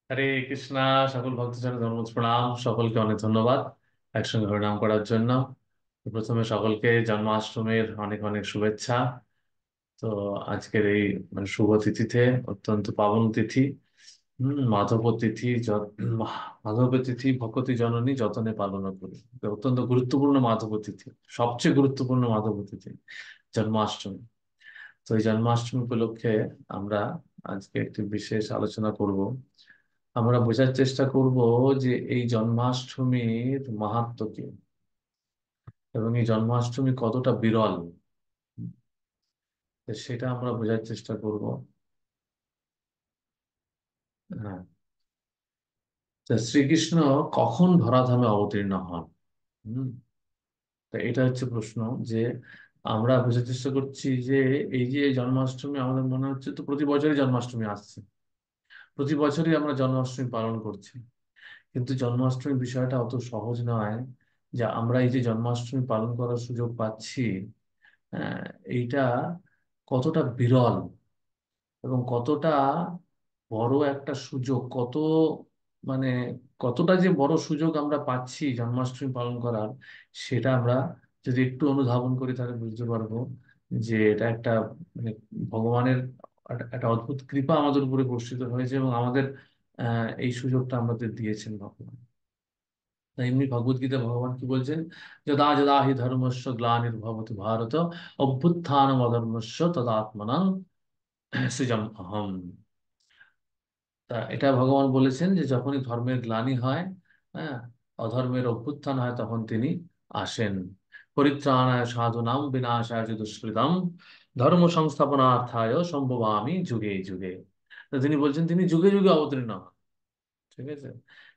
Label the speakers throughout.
Speaker 1: হরে কৃষ্ণা। সকল ভক্তজনের ধর্ম প্রণাম, সকলকে অনেক ধন্যবাদ একসঙ্গে হরিনাম করার জন্য। প্রথমে সকলকে জন্মাষ্টমীর অনেক অনেক শুভেচ্ছা। তো আজকের এই শুভ তিথিতে, অত্যন্ত পাবন তিথি, মাধব তিথি, মাধব তিথি ভকতি জননী যতনে পালন করি। তো অত্যন্ত গুরুত্বপূর্ণ মাধব তিথি, সবচেয়ে গুরুত্বপূর্ণ মাধব তিথি জন্মাষ্টমী। তো এই জন্মাষ্টমী উপলক্ষে আমরা আজকে একটি বিশেষ আলোচনা করব। আমরা বোঝার চেষ্টা করব যে এই জন্মাষ্টমীর মাহাত্ম্য কি, এবং এই জন্মাষ্টমী কতটা বিরল। তো সেটা আমরা বোঝার চেষ্টা করব। হ্যাঁ। তো শ্রীকৃষ্ণ কখন ধরাধামে অবতীর্ণ হন? হম তো এটা হচ্ছে প্রশ্ন। যে আমরা বোঝার চেষ্টা করছি যে এই যে জন্মাষ্টমী, আমাদের মনে হচ্ছে তো প্রতি বছরই জন্মাষ্টমী আসছে, প্রতি বছরই আমরা জন্মাষ্টমী পালন করছি। কিন্তু জন্মাষ্টমী বিষয়টা অত সহজ নয়। যে আমরা এই যে জন্মাষ্টমী পালন করার সুযোগ পাচ্ছি, হ্যাঁ, এইটা কতটা বিরল এবং কতটা বড় একটা সুযোগ, মানে কতটা যে বড় সুযোগ আমরা পাচ্ছি জন্মাষ্টমী পালন করার, সেটা আমরা যদি একটু অনুধাবন করি তাহলে বুঝতে পারবো যে এটা একটা, মানে ভগবানের একটা অদ্ভুত কৃপা আমাদের উপরে বর্ষিত হয়েছে, এবং আমাদের এই সুযোগটা আমাদের দিয়েছেন ভগবান। তাই এমনি ভগবদ্গীতা ভগবান কি বলছেন? যদা যদা হি ধর্মস্য গ্লানির্ভবতি ভারত অভ্যুত্থানম অধর্মস্য তদাত্মনাং সৃজম অহম। তা এটা ভগবান বলেছেন যে যখনই ধর্মের গ্লানি হয়, হ্যাঁ, অধর্মের অভ্যুত্থান হয়, তখন তিনি আসেন। পরিত্রাণায় সাধুনাম বিনাশায় চ দুষ্কৃতম ধর্ম সংস্থাপনার্থায় সম্ভবামি যুগে যুগে। তো তিনি বলছেন তিনি যুগে যুগে অবতীর্ণ হন। ঠিক আছে।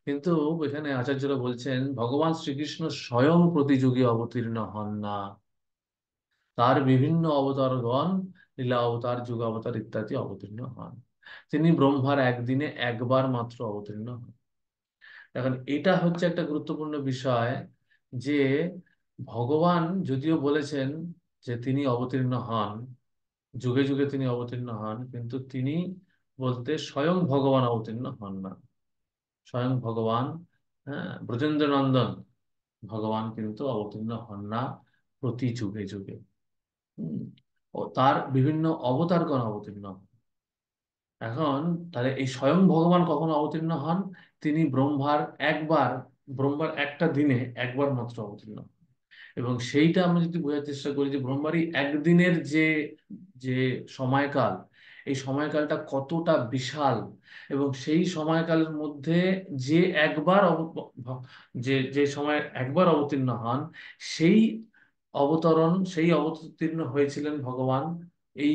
Speaker 1: কিন্তু এখানে আচার্যরা বলছেন ভগবান শ্রীকৃষ্ণ স্বয়ং প্রতিযুগে অবতীর্ণ হন না। তার বিভিন্ন অবতারগণ, লীলা অবতার, যুগ অবতার ইত্যাদি অবতীর্ণ হন। তিনি ব্রহ্মার একদিনে একবার মাত্র অবতীর্ণ হন। এখন এটা হচ্ছে একটা গুরুত্বপূর্ণ বিষয়। যে ভগবান যদিও বলেছেন যে তিনি অবতীর্ণ হন, যুগে যুগে তিনি অবতীর্ণ হন, কিন্তু তিনি বলতে স্বয়ং ভগবান অবতীর্ণ হন না। স্বয়ং ভগবান, হ্যাঁ, ব্রজেন্দ্র নন্দন ভগবান কিন্তু অবতীর্ণ হন না প্রতি যুগে যুগে। হম ও তার বিভিন্ন অবতারগণ অবতীর্ণ হন। এখন তাহলে এই স্বয়ং ভগবান কখন অবতীর্ণ হন? তিনি একবার ব্রহ্মার একটা দিনে একবার মাত্র অবতীর্ণ হন। এবং সেইটা আমরা যদি বোঝার চেষ্টা করি যে ব্রহ্মারই একদিনের যে যে সময়কাল, এই সময়কালটা কতটা বিশাল। এবং সেই সময়কালের মধ্যে যে একবার যে যে সময় একবার অবতীর্ণ হন, সেই সেই অবতীর্ণ হয়েছিলেন ভগবান এই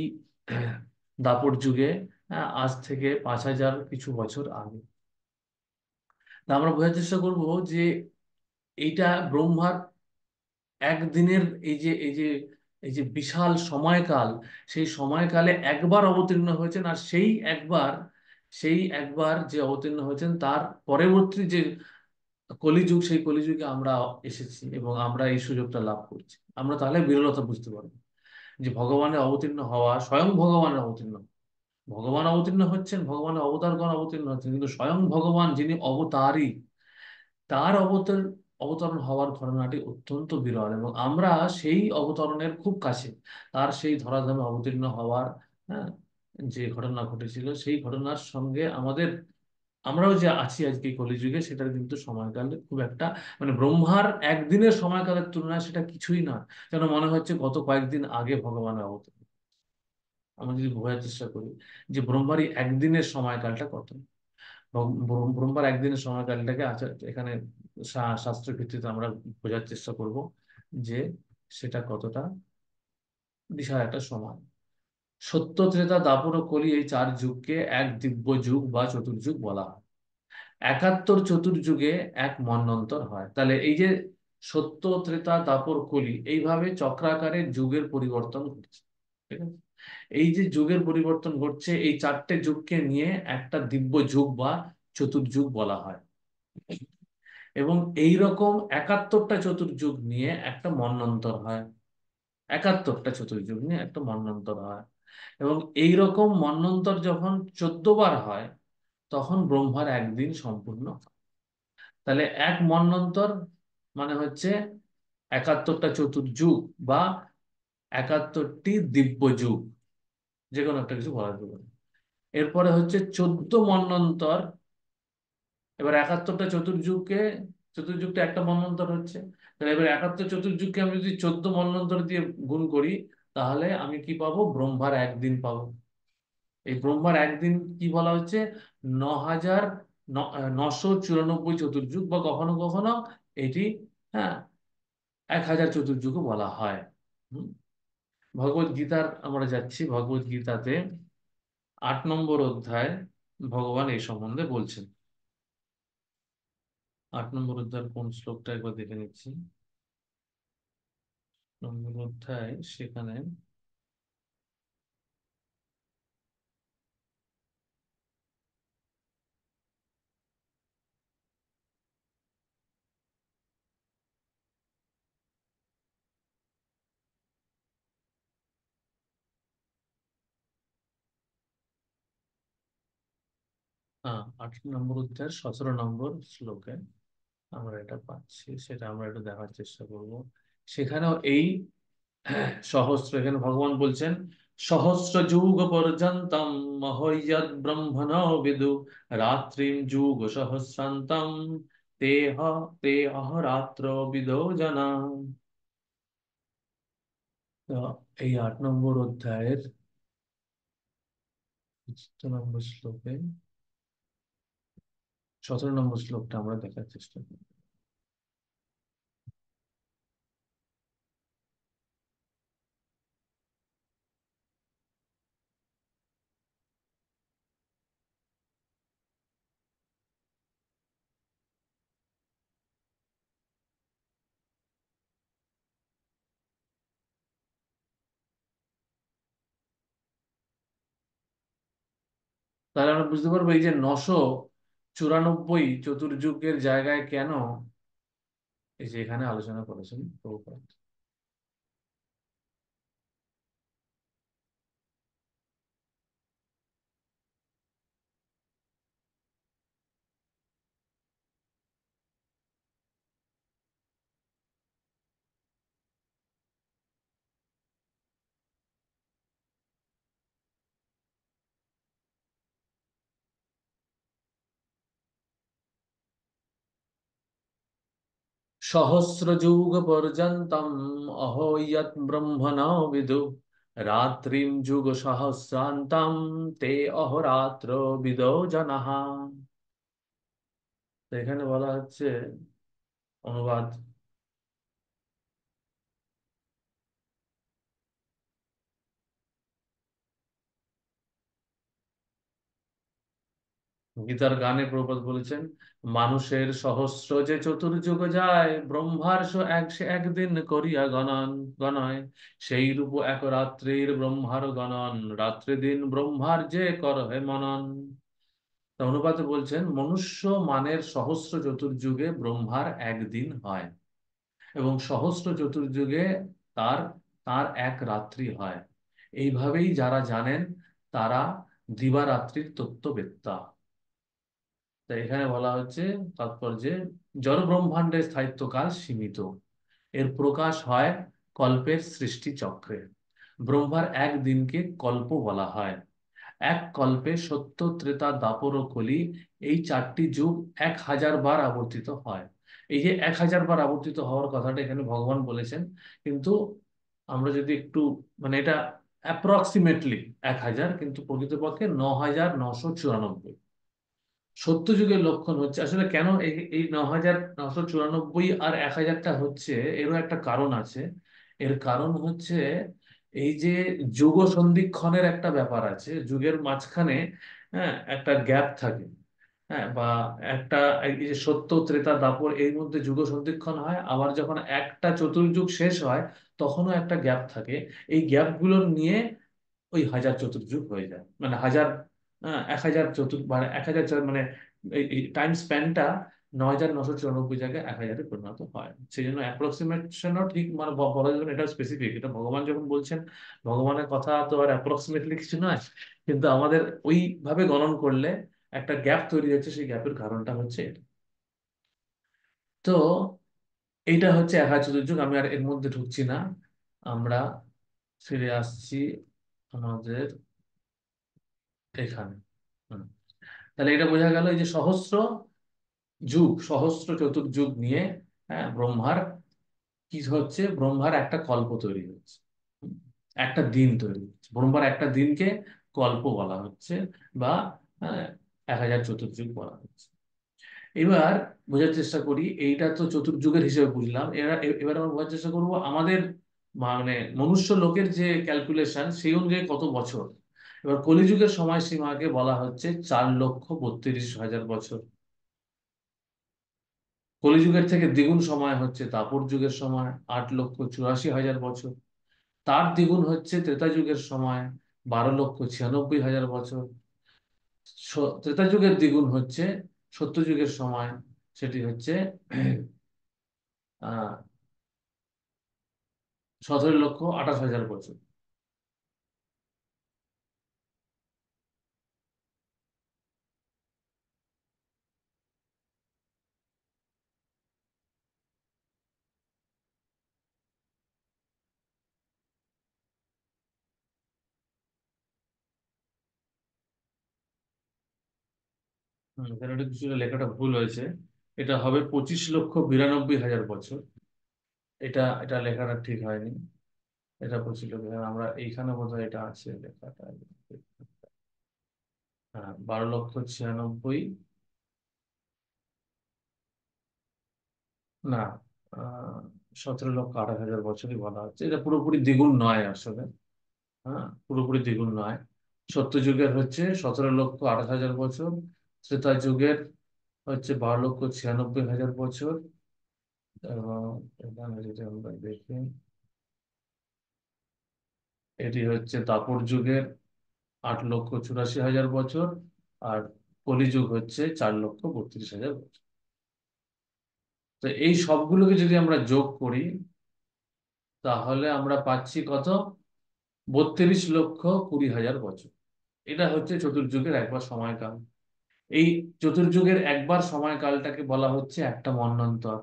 Speaker 1: দাপর যুগে, আজ থেকে 5,000 কিছু বছর আগে। তা আমরা বোঝার চেষ্টা করব যে এইটা ব্রহ্মার একদিনের এই যে বিশাল সময়কাল, সেই সময়কালে একবার অবতীর্ণ হয়েছেন। আর সেই একবার যে অবতীর্ণ হয়েছেন তার পরবর্তী যে কলিযুগ, সেই কলিযুগে আমরা এসেছি এবং আমরা এই সুযোগটা লাভ করছি। আমরা তাহলে বিরলতা বুঝতে পারবো যে ভগবানের অবতীর্ণ হওয়া, স্বয়ং ভগবানের অবতীর্ণ, ভগবান অবতীর্ণ হচ্ছেন, ভগবানের অবতারগণ অবতীর্ণ হচ্ছেন, কিন্তু স্বয়ং ভগবান যিনি অবতারই, তার অবতরণ হওয়ার ঘটনাটি অত্যন্ত বিরল। এবং আমরা সেই অবতরণের খুব কাছে, তার সেই ধরাধামে অবতীর্ণ হওয়ার, হ্যাঁ, যে ঘটনা ঘটেছিল, সেই ঘটনার সঙ্গে আমরাও যে আছি আজকে এই কলিযুগে, সেটার কিন্তু সময়কাল খুব একটা, মানে ব্রহ্মার একদিনের সময়কালের তুলনায় সেটা কিছুই নয়। যেন মনে হচ্ছে গত কয়েকদিন আগে ভগবানের অবতার। আমরা যদি বোঝার চেষ্টা করি যে ব্রহ্মারই একদিনের সময়কালটা কত, ব্রহ্মার একদিনের সময়কালটাকে এখানে শাস্ত্রের ভিত্তিতে আমরা বোঝার চেষ্টা করব যে সেটা কতটা বিশাল একটা সময়। সত্য, ত্রেতা, দাপর ও কলি, এই 4 যুগকে এক দিব্য যুগ বা চতুর্যুগ বলা হয়। 71 চতুর্যুগে এক মন্বন্তর হয়। তাহলে এই যে সত্য, ত্রেতা, দাপর, কলি, এইভাবে চক্রাকারে যুগের পরিবর্তন ঘটছে। ঠিক আছে। এই যে যুগের পরিবর্তন ঘটছে, এই 4টে যুগকে নিয়ে একটা দিব্য যুগ বা চতুর্যুগ বলা হয়। এবং এই রকম 71টা চতুর্যুগ নিয়ে একটা মন্বন্তর হয়। 71টা চতুর্যুগ নিয়ে একটা মন্বন্তর হয়। এবং এই রকম মন্বন্তর যখন 14 বার হয়, তখন ব্রহ্মার একদিন সম্পূর্ণ হয়। তাহলে এক মন্বন্তর মানে হচ্ছে 71টা চতুর্যুগ বা 71টি দিব্য যুগ, যে কোনো একটা কিছু বলা যেতে পারে। এরপরে হচ্ছে 14 মন্বন্তর। এবার 71টা চতুর্যুগকে, চতুর্যুগটা একটা মন্বন্তর হচ্ছে, তাহলে এবার 71 চতুর্যুগকে আমি যদি 14 মন্বন্তর দিয়ে গুণ করি, তাহলে আমি কি পাবো? ব্রহ্মার একদিন পাবো। এই ব্রহ্মার একদিন কি বলা হচ্ছে? 9,000, 994 চতুর্যুগ, বা কখনো কখনো এটি, হ্যাঁ, 1,000 চতুর্যুগও বলা হয়। হুম। ভগবত গীতার আমরা যাচ্ছি, ভগবত গীতাতে 8 নম্বর অধ্যায় ভগবান এই সম্বন্ধে বলছেন। 8 নম্বর অধ্যায়ের কোন শ্লোকটা একবার দেখে নিচ্ছি। 8 নম্বর অধ্যায়, সেখানে হ্যাঁ, 8 নম্বর অধ্যায়ের 17 নম্বর শ্লোকে আমরা এটা পাচ্ছি, সেটা আমরা একটু দেখার চেষ্টা করব। সেখানেও এই সহস্র, এখানে ভগবান বলছেন, সহস্র যুগ পর্যন্তম মহৈয়দ ব্রহ্মণ বিদু রাত্রিম যুগ সহস্রান্তম তেহ তে অহরাত্র বিদো জানা। তো এই 8 নম্বর অধ্যায়ের 17 নম্বর শ্লোকে, 17 নম্বর শ্লোকটা আমরা দেখার চেষ্টা করি। তাহলে আমরা বুঝতে পারবো এই যে 994 চতুর্যুগের জায়গায় কেন এই যে এখানে আলোচনা করেছেন প্রভুপাদ। সহস্র যুগ পর্যন্তম অহোয়ত ব্রহ্মণ বিদু রাত্রিম যুগ সহস্রান্তম তে অহরাত্র বিদো জনাঃ। তো এখানে বলা হচ্ছে, অনুবাদ, গীতার গানে প্রভুপাদ বলেছেন, মানুষের সহস্র যে চতুর্যুগ যায়, ব্রহ্মার সে একদিন করিয়া গণন গণয়, সেই রূপ এক রাত্রির ব্রহ্মার গণন, রাত্রি দিন ব্রহ্মার যে করহে মনন। তা অনুবাদে বলছেন, মনুষ্য মানের সহস্র চতুর্যুগে ব্রহ্মার একদিন হয়, এবং সহস্র চতুর্যুগে তার তার এক রাত্রি হয়। এইভাবেই যারা জানেন, তারা দিবারাত্রির তত্ত্ববেত্তা। তাই এখানে বলা হচ্ছে তাৎপর্যে, জড় ব্রহ্মাণ্ডের স্থায়িত্বকাল সীমিত, এর প্রকাশ হয় কল্পের সৃষ্টি চক্রে। ব্রহ্মার এক দিনকে কল্প বলা হয়। এক কল্পে সত্য, ত্রেতা, দাপর ও কলি, এই 4টি যুগ 1,000 বার আবর্তিত হয়। এই যে 1,000 বার আবর্তিত হওয়ার কথাটা এখানে ভগবান বলেছেন, কিন্তু আমরা যদি একটু, মানে এটা অ্যাপ্রক্সিমেটলি 1,000, কিন্তু প্রকৃতপক্ষে 9,994। সত্যযুগের লক্ষণ হচ্ছে আসলে কেন এই এই 9,994 আর 1,000টা হচ্ছে, এরও একটা কারণ আছে। এর কারণ হচ্ছে এই যে যুগ সন্ধিক্ষণের একটা ব্যাপার আছে, যুগের মাঝখানে, হ্যাঁ, একটা গ্যাপ থাকে। হ্যাঁ, বা একটা, এই যে সত্য, ত্রেতা, দাপর, এর মধ্যে যুগ সন্ধিক্ষণ হয়, আবার যখন একটা চতুর্যুগ শেষ হয়, তখনও একটা গ্যাপ থাকে। এই গ্যাপগুলো নিয়ে ওই 1,000 চতুর্যুগ হয়ে যায়, মানে হাজার, 1,000 মানে 1,000, মানে এই টাইম স্প্যানটা 9,994 জায়গায় 1,000-এ পরিণত হয়। সেই জন্য অ্যাপ্রক্সিমেশনও ঠিক, মানে বলা যাবে না এটা স্পেসিফিক, এটা ভগবান যখন বলছেন, ভগবানের কথা তো আর অ্যাপ্রক্সিমেটলি কিছু নয়, কিন্তু আমাদের ওইভাবে গণন করলে একটা গ্যাপ তৈরি হচ্ছে, সেই গ্যাপের কারণটা হচ্ছে এটা। তো এইটা হচ্ছে একা চতুর্যুগ, আমি আর এর মধ্যে ঢুকছি না। আমরা ফিরে আসছি আমাদের এখানে। হুম। তাহলে এটা বোঝা গেল, এই যে সহস্র যুগ, সহস্র চতুর্যুগ নিয়ে, হ্যাঁ, ব্রহ্মার কি হচ্ছে, ব্রহ্মার একটা কল্প তৈরি হচ্ছে। হুম। একটা দিন তৈরি হচ্ছে, ব্রহ্মার একটা দিনকে কল্প বলা হচ্ছে, বা 1000 চতুর্যুগ বলা হচ্ছে। এবার বোঝার চেষ্টা করি, এইটা তো চতুর্যুগের হিসেবে বুঝলাম। এবার আমরা বোঝার চেষ্টা করবো আমাদের মানে মনুষ্য লোকের যে ক্যালকুলেশন, সেই অনুযায়ী কত বছর। এবার কলিযুগের সময়সীমাকে বলা হচ্ছে 4,32,000 বছর। কলিযুগের থেকে দ্বিগুণ সময় হচ্ছে দাপর যুগের সময়, 8,84,000 বছর। তার দ্বিগুণ হচ্ছে ত্রেতা যুগের সময়, 12,96,000 বছর। ত্রেতা যুগের দ্বিগুণ হচ্ছে সত্য যুগের সময়, সেটি হচ্ছে 17,28,000 বছর। এখানে একটু কিছুটা লেখাটা ভুল হয়েছে। এটা হবে 25,92,000 বছর। এটা এটা লেখাটা ঠিক হয়নি। এটা 25 লক্ষ, আমরা এইখানে বোধহয় এটা আছে লেখাটা। হ্যাঁ, 12,96,000। না, 17,28,000 বছরই বলা হচ্ছে। এটা পুরোপুরি দ্বিগুণ নয় আসলে। হ্যাঁ, পুরোপুরি দ্বিগুণ নয়। সত্য যুগের হচ্ছে 17,28,000 বছর। ত্রেতা যুগের হচ্ছে 12,96,000 বছর। এবং এখানে যদি আমরা দেখি, এটি হচ্ছে দাপর যুগের 8,84,000 বছর। আর কলিযুগ হচ্ছে 4,32,000 বছর। তো এই সবগুলোকে যদি আমরা যোগ করি, তাহলে আমরা পাচ্ছি কত, 32,20,000 বছর। এটা হচ্ছে চতুর্যুগের একবার সময়কাল। এই চতুর্যুগের একবার সময়কালটাকে বলা হচ্ছে একটা মন্বন্তর।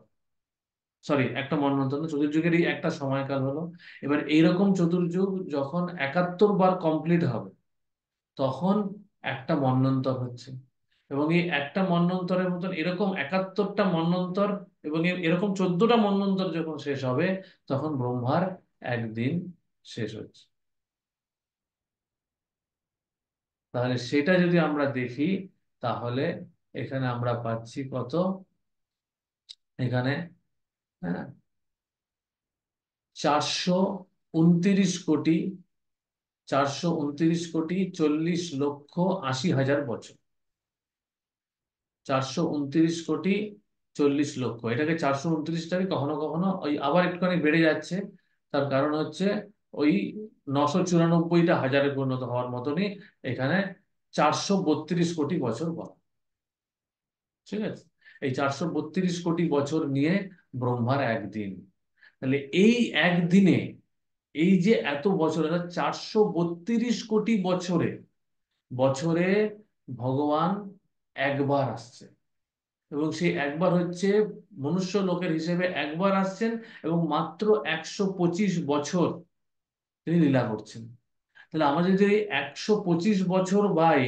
Speaker 1: সরি, একটা মন্বন্তর না, চতুর্যুগের এই একটা সময়কাল হলো। এবার এইরকম চতুর্যুগ যখন 71 বার কমপ্লিট হবে, তখন একটা মন্বন্তর হচ্ছে। এবং এই একটা মন্বন্তরের মতন এরকম 71টা মন্বন্তর, এবং এরকম 14টা মন্বন্তর যখন শেষ হবে, তখন ব্রহ্মার একদিন শেষ হচ্ছে। তাহলে সেটা যদি আমরা দেখি, তাহলে এখানে আমরা পাচ্ছি কত, এখানে, হ্যাঁ, 429 কোটি, 429,40,80,000 বছর। 429,40,00,000, এটাকে 429টাকে কখনো কখনো ওই আবার একটুখানি বেড়ে যাচ্ছে। তার কারণ হচ্ছে ওই 994টা হাজারে পরিণত হওয়ার মতনই এখানে 432 কোটি বছর বলা। ঠিক আছে, এই 432 কোটি বছর নিয়ে ব্রহ্মার একদিন। তাহলে এই একদিনে, এই যে এত বছর, 432 কোটি বছরে, বছরে ভগবান একবার আসছে। এবং সেই একবার হচ্ছে মনুষ্য লোকের হিসেবে একবার আসছেন, এবং মাত্র 125 বছর তিনি লীলা করছেন। তাহলে আমরা যদি এই 125 বছর বাই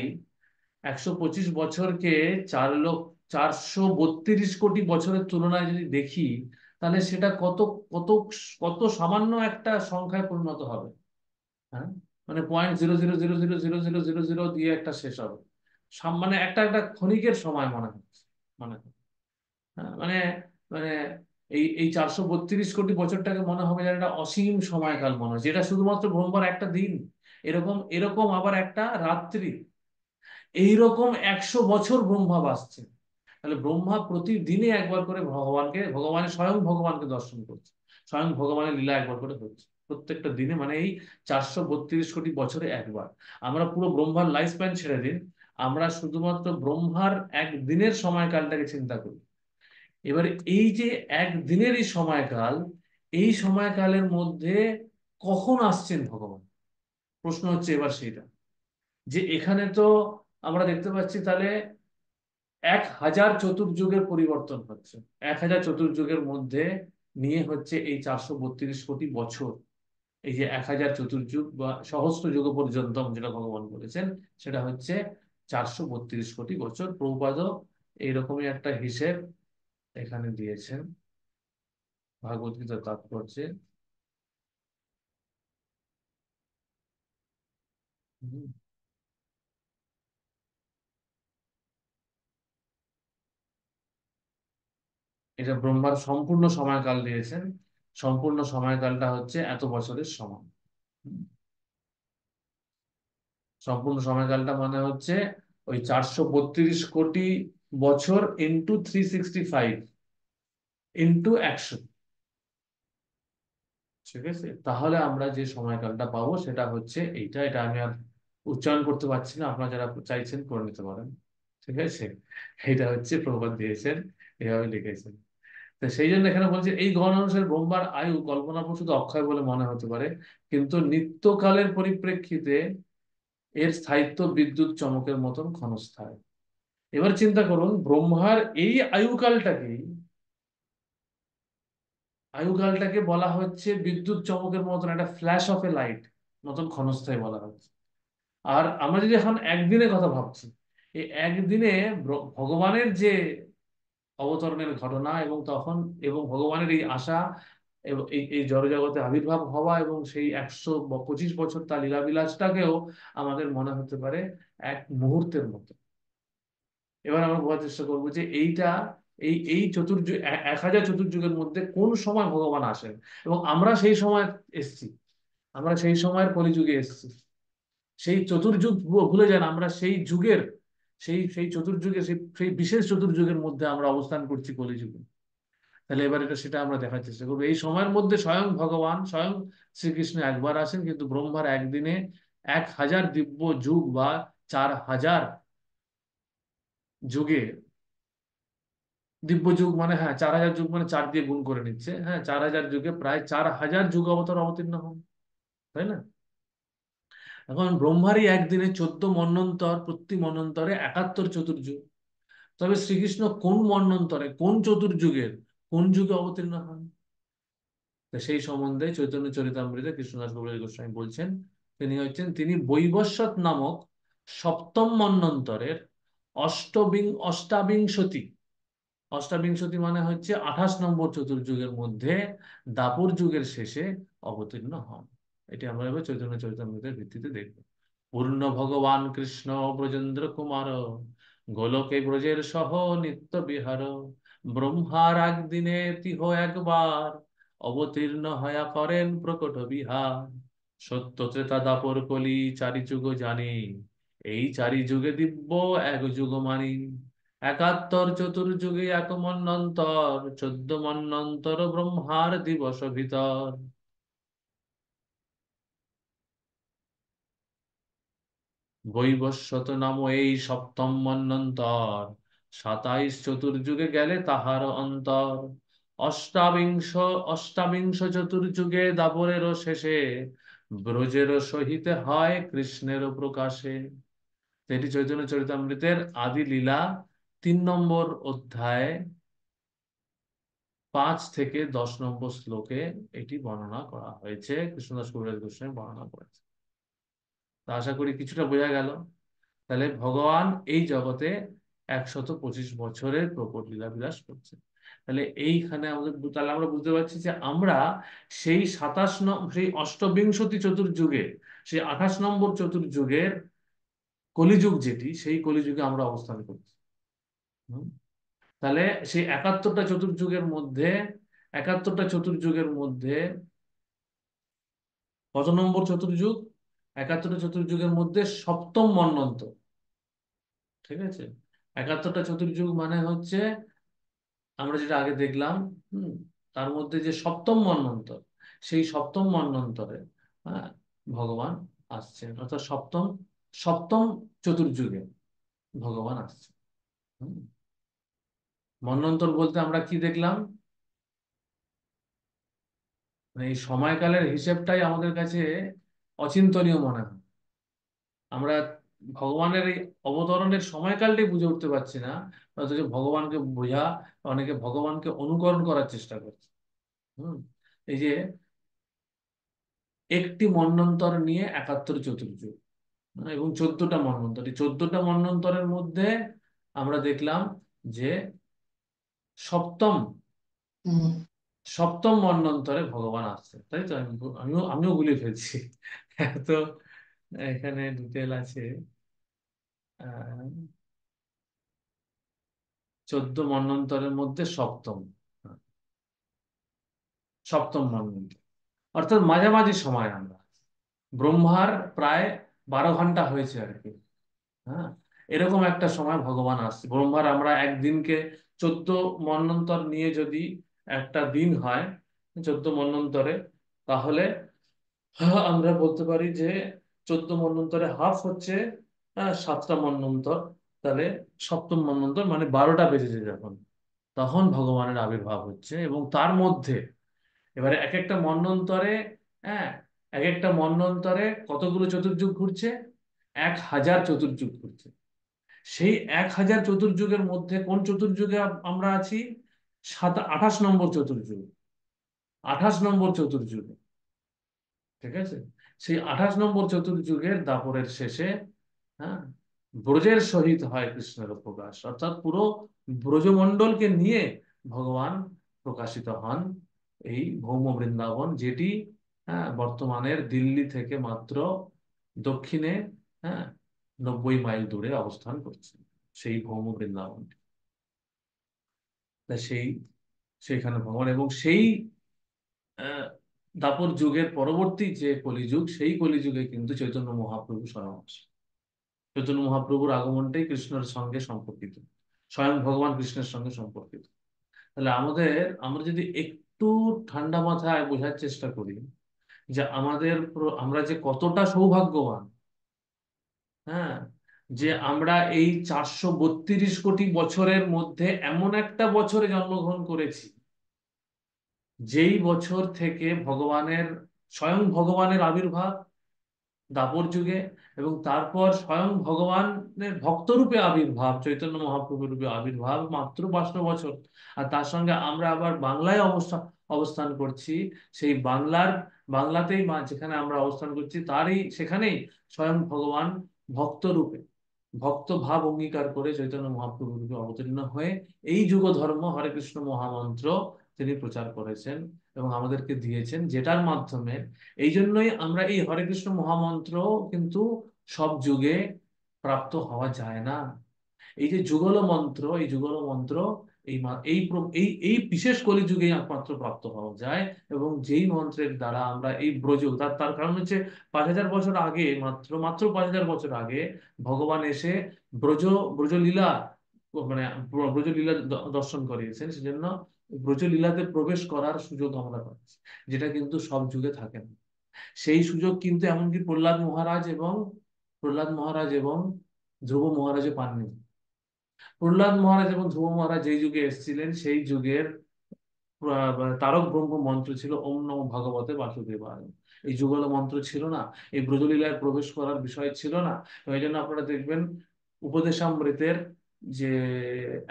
Speaker 1: 125 বছরকে 4,32 কোটি বছরের তুলনায় যদি দেখি, তাহলে সেটা কত, কত, কত সামান্য একটা সংখ্যায় পরিণত হবে। হ্যাঁ, মানে 0.00000000 দিয়ে একটা শেষ হবে। মানে একটা একটা ক্ষণিকের সময় মনে হচ্ছে, মনে হয়। হ্যাঁ, মানে মানে এই 432 কোটি বছরটাকে মনে হবে যেন একটা অসীম সময়কাল মনে হয়, যেটা শুধুমাত্র ব্রহ্মার একটা দিন। এরকম এরকম আবার একটা রাত্রি, এইরকম 100 বছর ব্রহ্মা বাঁচছে। তাহলে ব্রহ্মা প্রতিদিনই একবার করে ভগবানের স্বয়ং ভগবানকে দর্শন করছে। স্বয়ং ভগবানের লীলা একবার করে হচ্ছে প্রত্যেকটা দিনে, মানে এই 432 কোটি বছরে একবার। আমরা পুরো ব্রহ্মার লাইফ স্প্যান ছেড়ে দিন, আমরা শুধুমাত্র ব্রহ্মার একদিনের সময়কালটাকে চিন্তা করি। এবার এই যে একদিনের এই সময়কাল, এই সময়কালের মধ্যে কখন আসছেন ভগবান, প্রশ্ন হচ্ছে এবার সেটা। যে এখানে তো আমরা দেখতে পাচ্ছি তাহলে 1000 চতুর্যুগের পরিবর্তন হচ্ছে। 1000 চতুর্যুগের মধ্যে নিয়ে হচ্ছে এই 432 কোটি বছর। এই যে 1000 চতুর্যুগ বা সহস্র যুগ পর্যন্ত যেটা ভগবান বলেছেন, সেটা হচ্ছে 432 কোটি বছর। প্রভুপাদও এইরকমই একটা হিসেব এখানে দিয়েছেন ভাগবত গীতার তাৎপর্যে। হুম, এটা ব্রহ্মার সম্পূর্ণ সময়কাল দিয়েছেন। সম্পূর্ণ সময়কালটা হচ্ছে এত বছরের সমান। হুম, সম্পূর্ণ সময়কালটা মানে হচ্ছে ওই 432 কোটি বছর ইন্টু 365 ইন্টু 100। ঠিক আছে, তাহলে আমরা যে সময়কালটা পাবো সেটা হচ্ছে এইটা। এটা আমি আর উচ্চারণ করতে পারছি না, আপনারা যারা চাইছেন করে নিতে পারেন। ঠিক আছে, এটা হচ্ছে প্রবাদ দিয়েছেন, এভাবে লিখেছেন। তো সেই জন্য এখানে বলছে এই গণ অনুসারে ব্রহ্মার আয়ু কল্পনাপ্রসূত অক্ষয় বলে মনে হতে পারে, কিন্তু নিত্যকালের পরিপ্রেক্ষিতে এর স্থায়িত্ব বিদ্যুৎ চমকের মতন ক্ষণস্থায়ী। এবার চিন্তা করুন, ব্রহ্মার এই আয়ুকালটাকে বলা হচ্ছে বিদ্যুৎ চমকের মতন, একটা ফ্ল্যাশ অফ এ লাইট মতন ক্ষণস্থায়ী বলা হচ্ছে। আর আমরা যদি এখন একদিনের কথা ভাবছি, এই একদিনে ভগবানের যে অবতরণের ঘটনা, এবং তখন এবং ভগবানের এই আশা এবং এই এই জড়জগতে আবির্ভাব হওয়া, এবং সেই 125 বছর তার লীলাবিলাসটাকেও আমাদের মনে হতে পারে এক মুহূর্তের মতো। এবার আমরা বোঝার চেষ্টা করবো যে এইটা এই এই চতুর্যুগ 1000 চতুর্যুগের মধ্যে কোন সময় ভগবান আসেন, এবং আমরা সেই সময় এসছি। আমরা সেই সময়ের কলিযুগে এসছি। সেই চতুর্যুগ ভুলে যান, আমরা সেই যুগের সেই সেই চতুর্যুগে সেই সেই বিশেষ চতুর্যুগের মধ্যে আমরা অবস্থান করছি, কলিযুগে। তাহলে এবার সেটা আমরা দেখার চেষ্টা করবো। এই সময়ের মধ্যে স্বয়ং ভগবান, স্বয়ং শ্রীকৃষ্ণ একবার আসেন, কিন্তু ব্রহ্মার একদিনে 1000 দিব্য যুগ বা 4000 যুগে। দিব্য যুগ মানে, হ্যাঁ, 4000 যুগ মানে 4 দিয়ে গুণ করে নিচ্ছে, হ্যাঁ, 4000 যুগে প্রায় 4000 যুগ অবতার অবতীর্ণ হন, তাই না? এখন ব্রহ্মারই একদিনে 14 মন্বন্তর, প্রতি মন্বন্তরে 71 চতুর্যুগ। তবে শ্রীকৃষ্ণ কোন মন্বন্তরে, কোন চতুর্যুগের, কোন যুগে অবতীর্ণ হন? তো সেই সম্বন্ধে চৈতন্য চরিতামৃতে কৃষ্ণদাস কবিরাজ গোস্বামী বলছেন, তিনি বৈবস্বত নামক সপ্তম মন্বন্তরের অষ্টাবিংশতি, অষ্টাবিংশতি মানে হচ্ছে 28 নম্বর চতুর্যুগের মধ্যে দাপর যুগের শেষে অবতীর্ণ হন। এটি আমরা এবার চৈতন্য চরিতামৃতের ভিত্তিতে দেখব। পূর্ণ ভগবান কৃষ্ণ ব্রজেন্দ্র কুমার, গোলকে ব্রজের সহ নিত্য বিহার, ব্রহ্মার একদিনে তিহ একবার, অবতীর্ণ হয়া করেন প্রকট বিহার। সত্য ত্রেতা দাপর কলি চারি যুগ জানি, এই চারি যুগে দিব্য এক যুগ মানি। 71 চতুর্যুগে এক মন্বন্তর, 14 মন্বন্তর ব্রহ্মার দিবস ভিতর। বৈবস্বত নাম এই সপ্তম মন্বন্তর, 27 চতুর্যুগে গেলে তাহার অন্তর। অষ্টাবিংশ অষ্টাবিংশ চতুর্যুগে দাপরেরও শেষে, ব্রজেরও সহিতে হয় কৃষ্ণেরও প্রকাশে। এটি চৈতন্য চরিতামৃতের আদি লীলা 3 নম্বর অধ্যায় 5 থেকে 10 নম্বর শ্লোকে এটি বর্ণনা করা হয়েছে, কৃষ্ণদাস কবিরাজ গোস্বামী বর্ণনা করেছে। তা আশা করি কিছুটা বোঝা গেল। তাহলে ভগবান এই জগতে 125 বছরের প্রকট লীলা বিলাস করছে। তাহলে এইখানে আমাদের তাহলে আমরা বুঝতে পারছি যে আমরা সেই অষ্টবিংশতি চতুর্যুগে, সেই 28 নম্বর চতুর্যুগের কলিযুগ যেটি, সেই কলিযুগে আমরা অবস্থান করছি। হুম? তাহলে সেই 71টা চতুর্যুগের মধ্যে কত নম্বর চতুর্যুগ? 71টা চতুর্যুগের মধ্যে সপ্তম মন্বন্তর। ঠিক আছে, 71টা চতুর্যুগ মানে হচ্ছে আমরা যেটা আগে দেখলাম, হুম, তার মধ্যে যে সপ্তম মন্বন্তর, সেই সপ্তম মন্বন্তরে, হ্যাঁ, ভগবান আসছেন, অর্থাৎ সপ্তম সপ্তম চতুর্যুগে ভগবান আসছেন। হুম, মন্বন্তর বলতে আমরা কি দেখলাম? মানে এই সময়কালের হিসেবটাই আমাদের কাছে অচিন্তনীয় মনে হয়। আমরা ভগবানের এই অবতরণের সময়কালটাই বুঝে উঠতে পারছি না, অথচ ভগবানকে বোঝা, অনেকে ভগবানকে অনুকরণ করার চেষ্টা করছে। হুম। এই যে একটি মন্বন্তর নিয়ে 71 চতুর্যুগ, এবং 14টা মন্বন্তর, এই 14টা মন্বন্তরের মধ্যে আমরা দেখলাম যে সপ্তম
Speaker 2: হুম।
Speaker 1: সপ্তম মন্বন্তরে ভগবান আসছে, তাই তো? আমিও আমিও গুলিয়ে ফেলছি। তো এখানে ডিটেল আছে। 14 মন্বন্তরের মধ্যে সপ্তম, সপ্তম মন্বন্তর, অর্থাৎ মাঝামাঝি সময় আমরা, ব্রহ্মার প্রায় 12 ঘন্টা হয়েছে আর কি। হ্যাঁ, এরকম একটা সময় ভগবান আসছে। ব্রহ্মার আমরা একদিনকে 14 মন্বন্তর নিয়ে যদি একটা দিন হয় 14 মন্বন্তরে, তাহলে আমরা বলতে পারি যে 14 মন্বন্তরে হাফ হচ্ছে 7টা মন্বন্তর। তাহলে সপ্তম মন্বন্তর মানে 12টা বেজেছে যখন, তখন ভগবানের আবির্ভাব হচ্ছে। এবং তার মধ্যে এবারে এক একটা মন্বন্তরে, হ্যাঁ, এক একটা মন্বন্তরে কতগুলো চতুর্যুগ ঘুরছে? 1000 চতুর্যুগ ঘুরছে। সেই 1000 চতুর্যুগের মধ্যে কোন চতুর্যুগে আমরা আছি? 28 নম্বর চতুর্যুগ, 28 নম্বর চতুর্যুগে। ঠিক আছে? সেই 28 নম্বর চতুর্যুগের দাপরের শেষে, হ্যাঁ, ব্রজের সহিত হয় কৃষ্ণের প্রকাশ, অর্থাৎ পুরো ব্রজমণ্ডলকে নিয়ে ভগবান প্রকাশিত হন এই ভৌম বৃন্দাবন, যেটি, হ্যাঁ, বর্তমানের দিল্লি থেকে মাত্র দক্ষিণে, হ্যাঁ, 90 মাইল দূরে অবস্থান করছে সেই ভৌম বৃন্দাবন। তা সেইখানে ভগবান, এবং সেই আহ, দাপর যুগের পরবর্তী যে কলিযুগ, সেই কলিযুগে কিন্তু চৈতন্য মহাপ্রভু স্বয়ং আসে। চৈতন্য মহাপ্রভুর আগমনটাই কৃষ্ণের সঙ্গে সম্পর্কিত, স্বয়ং ভগবান কৃষ্ণের সঙ্গে সম্পর্কিত। তাহলে আমরা যদি একটু ঠান্ডা মাথায় বোঝার চেষ্টা করি যে আমরা যে কতটা সৌভাগ্যবান, হ্যাঁ, যে আমরা এই 432 কোটি বছরের মধ্যে এমন একটা বছরে জন্মগ্রহণ করেছি, যেই বছর থেকে স্বয়ং ভগবানের আবির্ভাব দাপর যুগে, এবং তারপর স্বয়ং ভগবানের ভক্তরূপে আবির্ভাব, চৈতন্য মহাপ্রভু রূপে আবির্ভাব মাত্র 52 বছর। আর তার সঙ্গে আমরা আবার বাংলায় অবস্থান করছি। সেই বাংলাতেই যেখানে আমরা অবস্থান করছি, সেখানেই স্বয়ং ভগবান ভক্তরূপে, ভক্ত ভাব অঙ্গীকার করে চৈতন্য মহাপ্রভু রূপে অবতীর্ণ হয়ে এই যুগ ধর্ম হরে কৃষ্ণ মহামন্ত্র তিনি প্রচার করেছেন এবং আমাদেরকে দিয়েছেন, যেটার মাধ্যমে, এই জন্যই আমরা এই হরে কৃষ্ণ মহামন্ত্র কিন্তু সব যুগে প্রাপ্ত হওয়া যায় না। এই যে যুগল মন্ত্র, এই যুগল মন্ত্র এই বিশেষ কলিযুগেই একমাত্র প্রাপ্ত হওয়া যায়। এবং যেই মন্ত্রের দ্বারা আমরা এই তার কারণ হচ্ছে 5000 বছর আগে, মাত্র মাত্র 5000 বছর আগে ভগবান এসে ব্রজ ব্রজলীলা, মানে ব্রজলীলা দর্শন করিয়েছেন। সেজন্য ব্রজলীলাতে প্রবেশ করার সুযোগ আমরা পাচ্ছি, যেটা কিন্তু সব যুগে থাকে না। সেই সুযোগ কিন্তু এমনকি প্রহ্লাদ মহারাজ এবং ধ্রুব মহারাজও পাননি। প্রহ্লাদ মহারাজ এবং ধ্রুব মহারাজ যেই যুগে এসেছিলেন, সেই যুগের তারক ব্রহ্ম মন্ত্র ছিল ওম নমো ভগবতে বাসুদেবায়। এই যুগল মন্ত্র ছিল না, এই ব্রজলীলায় প্রবেশ করার বিষয় ছিল না। তো এই জন্য আপনারা দেখবেন উপদেশামৃতের যে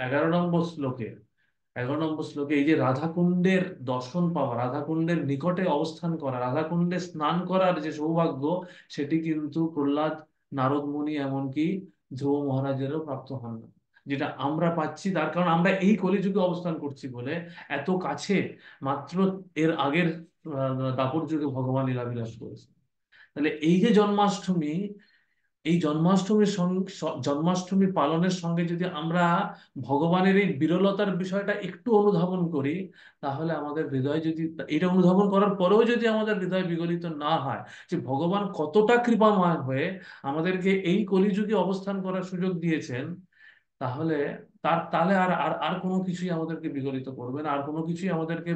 Speaker 1: 11 নম্বর শ্লোকে, 11 নম্বর শ্লোকে এই যে রাধাকুণ্ডের দর্শন পাওয়া, রাধাকুণ্ডের নিকটে অবস্থান করা, রাধাকুণ্ডে স্নান করার যে সৌভাগ্য, সেটি কিন্তু প্রহ্লাদ, নারদ মুনি, এমনকি ধ্রুব মহারাজেরও প্রাপ্ত হন না। যেটা আমরা পাচ্ছি, তার কারণ আমরা এই কলিযুগে অবস্থান করছি বলে এত কাছে, মাত্র এর আগের দাপর যুগে ভগবান লীলাবিলাস করেছে। তাহলে এই যে জন্মাষ্টমী, এই জন্মাষ্টমী পালনের সঙ্গে যদি আমরা ভগবানের এই বিরলতার বিষয়টা একটু অনুধাবন করি, তাহলে আমাদের হৃদয় যদি, এটা অনুধাবন করার পরেও যদি আমাদের হৃদয় বিগলিত না হয় যে ভগবান কতটা কৃপাময় হয়ে আমাদেরকে এই কলিযুগে অবস্থান করার সুযোগ দিয়েছেন, তাহলে তাহলে আর আর আর কোনো কিছুই আমাদেরকে বিগলিত করবে না, আর কোনো কিছুই আমাদেরকে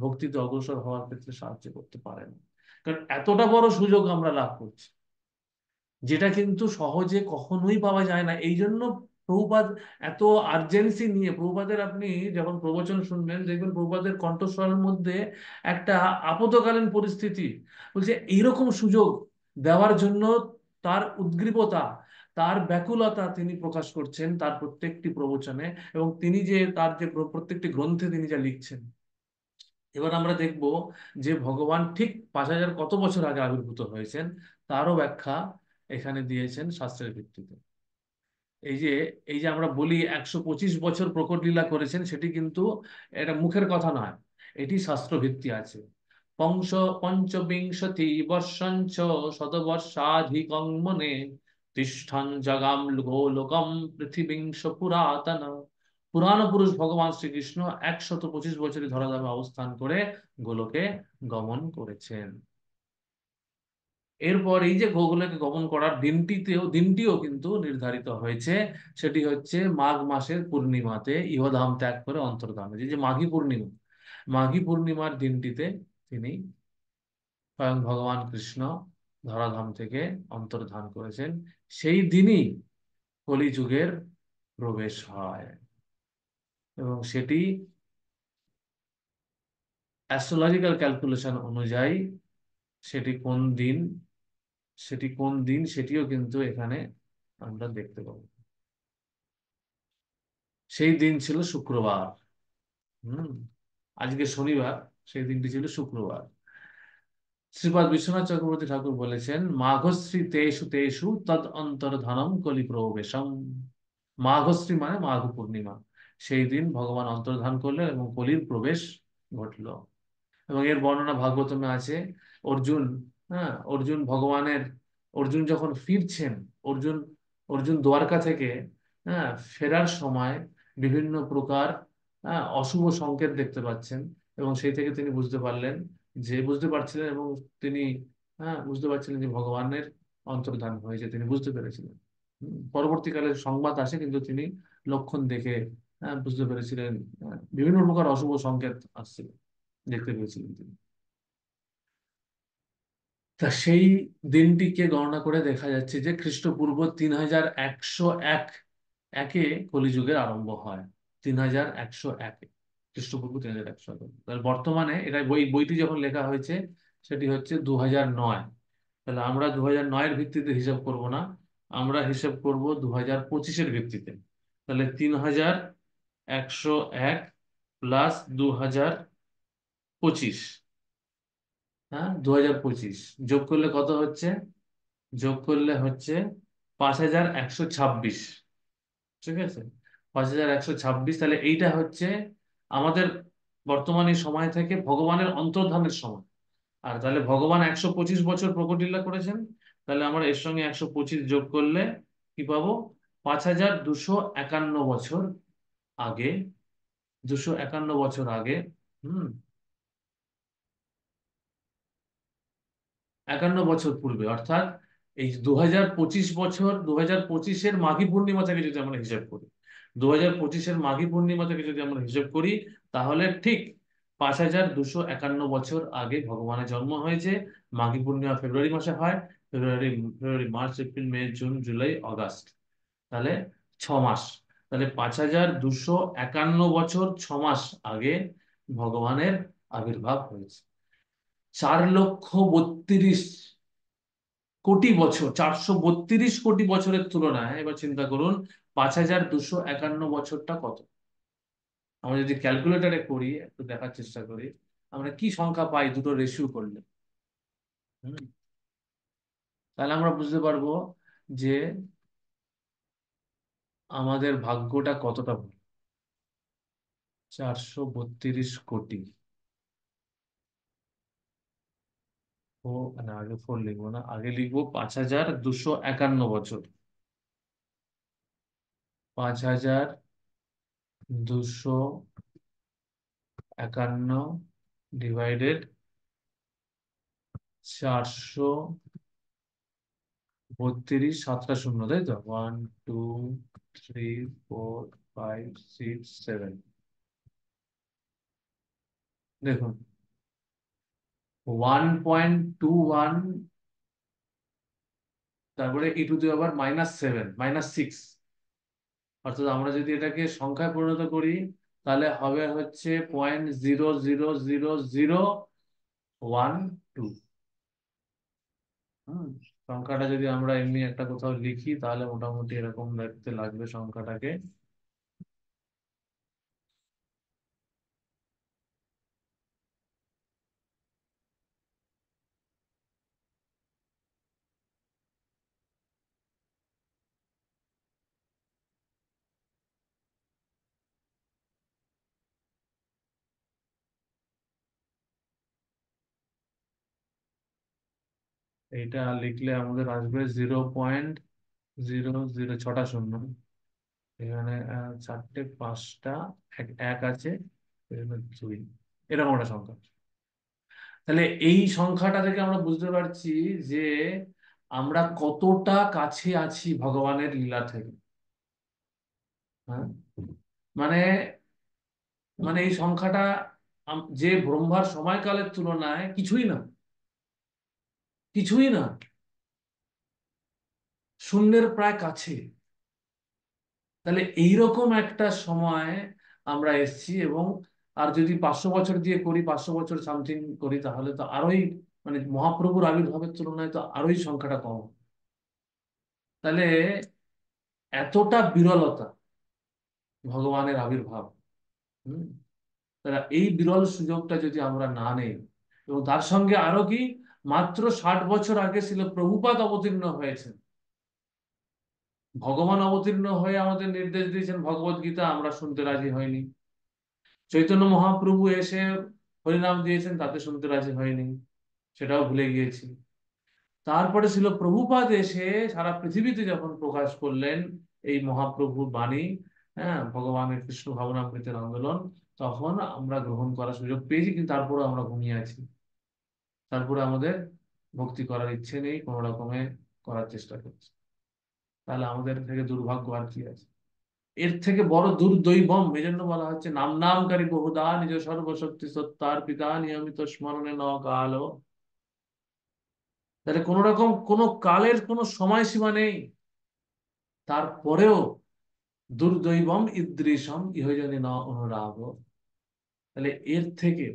Speaker 1: ভক্তিতে অগ্রসর হওয়ার ক্ষেত্রে সাহায্য করতে পারে না। কারণ এতটা বড় সুযোগ আমরা লাভ করছি, যেটা কিন্তু সহজে কখনোই পাওয়া যায় না। এই জন্য প্রভুপাদ এত আর্জেন্সি নিয়ে, প্রভুপাদের আপনি যখন প্রবচন শুনবেন, দেখবেন প্রভুপাদের কণ্ঠস্বরের মধ্যে একটা আপতকালীন পরিস্থিতি, বলছে এইরকম সুযোগ দেওয়ার জন্য তার উদ্গ্রীবতা, তার ব্যাকুলতা তিনি প্রকাশ করছেন তার প্রত্যেকটি প্রবচনে, এবং তিনি যে তার যে প্রত্যেকটি গ্রন্থে তিনি যা লিখছেন। এবার আমরা দেখব যে ভগবান ঠিক 5,000 কত বছর আগে আবির্ভূত হয়েছেন, তারও ব্যাখ্যা এখানে দিয়েছেন শাস্ত্রের ভিত্তিতে। এই যে এই যে আমরা বলি 125 বছর প্রকট লীলা করেছেন, সেটি কিন্তু এটা মুখের কথা নয়, এটি শাস্ত্র ভিত্তি আছে। পঞ্চ পঞ্চবিংশতি বর্ষঞ্চ শতবর্ষাধিকং মনে তিষ্ঠন জগাম গোলোকম পৃথিবীংশ পুরাতন। পুরাণ পুরুষ ভগবান শ্রীকৃষ্ণ 125 বছরই ধরাধামে অবস্থান করে গোলকে গমন করেছেন। এরপর এই যে গোকুলকে গমন করার দিনটিও কিন্তু নির্ধারিত হয়েছে। সেটি হচ্ছে মাঘ মাসের পূর্ণিমাতে ইহধাম ত্যাগ করে অন্তর্ধান, যে যে মাঘী পূর্ণিমা, মাঘী পূর্ণিমার দিনটিতে তিনি স্বয়ং ভগবান কৃষ্ণ ধরাধাম থেকে অন্তর্ধান করেছেন। সেই দিনই কলিযুগের প্রবেশ হয়, এবং সেটি অ্যাস্ট্রোলজিক্যাল ক্যালকুলেশন অনুযায়ী সেটি কোন দিন, সেটিও কিন্তু এখানে আমরা দেখতে পাবো। সেই দিন ছিল শুক্রবার। হুম। আজকে শনিবার, সেই দিনটি ছিল শুক্রবার। শ্রীপাদ বিশ্বনাথ চক্রবর্তী ঠাকুর বলেছেন, মাঘশ্রী তেষু তেষু তদ অন্তর্ধানম কলি প্রবেশম। মাঘশ্রী মানে মাঘ পূর্ণিমা, সেই দিন ভগবান অন্তর্ধান করলেন এবং কলির প্রবেশ ঘটলো। এবং এর বর্ণনা ভাগবতমে আছে। অর্জুন, হ্যাঁ, অর্জুন যখন ফিরছেন, অর্জুন অর্জুন দ্বারকা থেকে, হ্যাঁ, ফেরার সময় বিভিন্ন প্রকার, হ্যাঁ, অশুভ সংকেত দেখতে পাচ্ছেন, এবং সেই থেকে তিনি বুঝতে পারছিলেন, এবং তিনি, হ্যাঁ, বুঝতে পারছিলেন যে ভগবানের অন্তর্ধান হয়েছে, তিনি বুঝতে পেরেছিলেন। পরবর্তীকালে সংবাদ আসে, কিন্তু তিনি লক্ষণ দেখে, হ্যাঁ, বুঝতে পেরেছিলেন। বিভিন্ন প্রকার অশুভ সংকেত আসছিল, দেখতে পেয়েছিলেন তিনি। তা সেই দিনটিকে গণনা করে দেখা যাচ্ছে যে খ্রিস্টপূর্ব 3101 একে কলিযুগের আরম্ভ হয়। 3101-এ, খ্রিস্টপূর্ব 3101। তাহলে বর্তমানে এটা বইটি যখন লেখা হয়েছে সেটি হচ্ছে 2009। তাহলে আমরা 2009-এর ভিত্তিতে হিসাব করব না, আমরা হিসাব করব 2025-এর ভিত্তিতে। তাহলে 3101 প্লাস 2025, হ্যাঁ, 2025 যোগ করলে কত হচ্ছে? যোগ করলে হচ্ছে 5126। ঠিক আছে, 5126। তাহলে এইটা হচ্ছে আমাদের বর্তমান এই সময় থেকে ভগবানের অন্তর্ধানের সময়। আর তাহলে ভগবান 125 বছর প্রকট লীলা করেছেন, তাহলে আমরা এর সঙ্গে 125 যোগ করলে কি পাবো? 5251 বছর আগে, 251 বছর আগে। হুম, 51 বছর পূর্বে, অর্থাৎ এই 2025 বছর, 2025-এর মাঘী পূর্ণিমা থেকে যদি আমরা হিসাব করি, 2025-এর মাঘী পূর্ণিমা থেকে যদি আমরা হিসাব করি, তাহলে ঠিক 5251 বছর আগে ভগবানের জন্ম হয়েছে। মাঘী পূর্ণিমা ফেব্রুয়ারি মাসে হয়। ফেব্রুয়ারি, মার্চ, এপ্রিল, মে, জুন, জুলাই, অগাস্ট, তাহলে 6 মাস। তাহলে 5251 বছর 6 মাস আগে ভগবানের আবির্ভাব হয়েছে। 4,32,00,000,000 বছর, 432 কোটি বছরের তুলনায় এবার চিন্তা করুন 5251 বছরটা কত। আমরা যদি ক্যালকুলেটরে করি, একটু দেখার চেষ্টা করি, আমরা কি সংখ্যা পাই দুটো রেশিও করলে। হুম, তাহলে আমরা বুঝতে পারবো যে আমাদের ভাগ্যটা কতটা ভালো। 432 কোটি, ও না, আগে 4 লিখবো না, আগে লিখবো 5251 বছর। 5251 ডিভাইডেড 432, 7টা শূন্য, তাই তো? 1 2 3 4 5 6 7। দেখুন, 1.21, তারপরে e⁻⁻7 -6। অর্থাৎ আমরা যদি এটাকে সংখ্যায় পরিণত করি, তাহলে হবে হচ্ছে 0.000012। সংখ্যাটা যদি আমরা এমনি একটা কোথাও লিখি তাহলে মোটামুটি এরকম দেখতে লাগবে সংখ্যাটাকে। এইটা লিখলে আমাদের আসবে 0.00, ছটা শূন্য। এখানে চারটে, পাঁচটা, এক এক আছে, এখানে দুই, এরকম একটা সংখ্যা। তাহলে এই সংখ্যাটা থেকে আমরা বুঝতে পারছি যে আমরা কতটা কাছে আছি ভগবানের লীলা থেকে। হ্যাঁ, মানে মানে এই সংখ্যাটা যে ব্রহ্মার সময়কালের তুলনায় কিছুই না, কিছুই না, শূন্যের প্রায় কাছে। তাহলে এইরকম একটা সময় আমরা এসেছি। এবং আর যদি 500 বছর দিয়ে করি, 500 বছর সামথিং করি, তাহলে তো আরোই, মানে মহাপ্রভুর আবির্ভাবের তুলনায় তো আরোই সংখ্যাটা কম। তাহলে এতটা বিরলতা ভগবানের আবির্ভাব। হুম। তাহলে এই বিরল সুযোগটা যদি আমরা না নেই, এবং তার সঙ্গে আরো কি, মাত্র 60 বছর আগে ছিল প্রভুপাদ অবতীর্ণ হয়েছেন। ভগবান অবতীর্ণ হয়ে আমাদের নির্দেশ দিয়েছেন ভগবত গীতা, আমরা শুনতে রাজি হয়নি। চৈতন্য মহাপ্রভু এসে হরিনাম দিয়েছেন, তাতে শুনতে রাজি হয়নি, সেটাও ভুলে গিয়েছি। তারপরে ছিল প্রভুপাদ এসে সারা পৃথিবীতে যখন প্রকাশ করলেন এই মহাপ্রভুর বাণী, হ্যাঁ, ভগবানের কৃষ্ণ ভাবনামৃতের আন্দোলন, তখন আমরা গ্রহণ করার সুযোগ পেয়েছি। কিন্তু তারপরে আমরা ঘুমিয়ে আছি, তারপরে আমাদের ভক্তি করার ইচ্ছে নেই, কোনো রকমে করার চেষ্টা করছি। তাহলে আমাদের থেকে দুর্ভাগ্য আর কি আছে? এর থেকে বড় দুর্দৈবম, এই জন্য বলা হচ্ছে নাম নামকারী বহুদা নিজ সর্বশক্তি সত্তার পিতা নিয়মিত স্মরণে ন কালো। তাহলে কোন রকম কোন কালের কোন সময়সীমা নেই, তারপরেও দুর্দৈবম ঈদৃশম ইহজনে ন অনুরাগ। তাহলে এর থেকে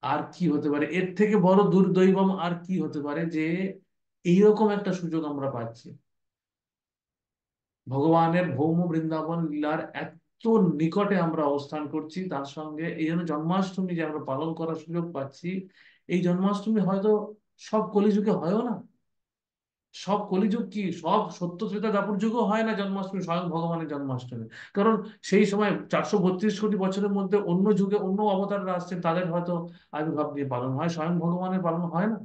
Speaker 1: আর কি হতে পারে, এর থেকে বড় দুর্দৈবম আর কি হতে পারে, যে এইরকম একটা সুযোগ আমরা পাচ্ছি। ভগবানের ভৌম বৃন্দাবন লীলার এত নিকটে আমরা অবস্থান করছি, তার সঙ্গে এই জন্য জন্মাষ্টমী যে আমরা পালন করার সুযোগ পাচ্ছি। এই জন্মাষ্টমী হয়তো সব কলিযুগে হয়ও না। সব কলিযুগ কি, সব সত্য ত্রেতা দ্বাপর যুগও হয় না জন্মাষ্টমী, স্বয়ং ভগবানের জন্মাষ্টমী। কারণ সেই সময় 432 কোটি বছরের মধ্যে অন্য যুগে অন্য অবতাররা আসছেন, তাদের হয়তো আবির্ভাব দিয়ে পালন হয়, স্বয়ং ভগবানের পালন হয় না।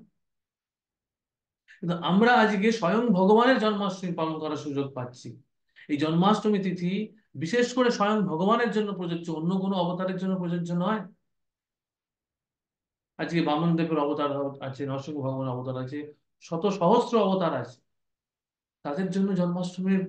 Speaker 1: কিন্তু আমরা আজকে স্বয়ং ভগবানের জন্মাষ্টমী পালন করার সুযোগ পাচ্ছি। এই জন্মাষ্টমী তিথি বিশেষ করে স্বয়ং ভগবানের জন্য প্রযোজ্য, অন্য কোনো অবতারের জন্য প্রযোজ্য নয়। আজকে বামন দেবের অবতার আছে, নরসিংহ ভগবানের অবতার আছে, শত সহস্র অবতার আছে, তাদের জন্য জন্মাষ্টমীর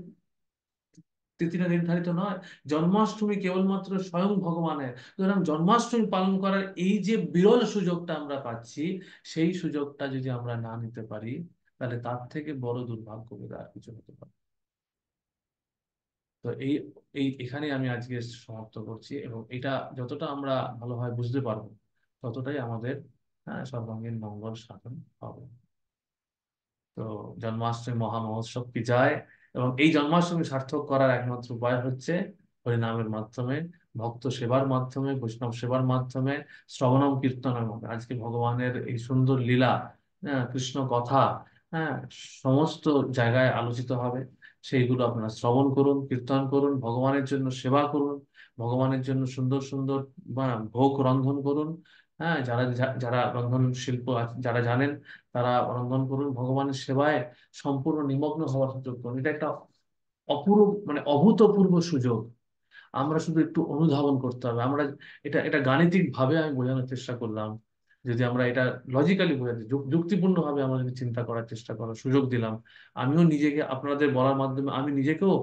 Speaker 1: তিথিটা নির্ধারিত নয়। জন্মাষ্টমী কেবলমাত্র স্বয়ং ভগবানের। সুতরাং জন্মাষ্টমী পালন করার এই যে বিরল সুযোগটা আমরা পাচ্ছি, সেই সুযোগটা যদি আমরা না নিতে পারি, তাহলে তার থেকে বড় দুর্ভাগ্য বোধ আর কিছু হতে পারে। তো এই এই এখানে আমি আজকে সমাপ্ত করছি, এবং এটা যতটা আমরা ভালোভাবে বুঝতে পারবো, ততটাই আমাদের সর্বাঙ্গীন মঙ্গল সাধন হবে। তো জন্মাষ্টমী মহা মহোৎসব কি যায়, এবং এই জন্মাষ্টমী সার্থক করার একমাত্র উপায় হচ্ছে হরিনামের মাধ্যমে, ভক্ত সেবার মাধ্যমে, বৈষ্ণব সেবার মাধ্যমে, শ্রবণম কীর্তনের মাধ্যমে। আজকে ভগবানের এই সুন্দর লীলা, কৃষ্ণ কথা, হ্যাঁ, সমস্ত জায়গায় আলোচিত হবে। সেইগুলো আপনারা শ্রবণ করুন, কীর্তন করুন, ভগবানের জন্য সেবা করুন, ভগবানের জন্য সুন্দর সুন্দর ভোগ রন্ধন করুন। হ্যাঁ, যারা যারা রন্ধন শিল্প যারা জানেন, তারা রন্ধন করুন, ভগবানের সেবায় সম্পূর্ণ নিমগ্ন হওয়ার সুযোগ করুন। এটা একটা অপূর্ব, মানে অভূতপূর্ব সুযোগ। আমরা শুধু একটু অনুধাবন করতে হবে। আমরা এটা এটা গাণিতিক ভাবে আমি বোঝানোর চেষ্টা করলাম। যদি আমরা এটা লজিক্যালি বোঝাতে, যুক্তিপূর্ণ ভাবে আমরা যদি চিন্তা করার চেষ্টা করার সুযোগ দিলাম, আমিও নিজেকে আপনাদের বলার মাধ্যমে আমি নিজেকেও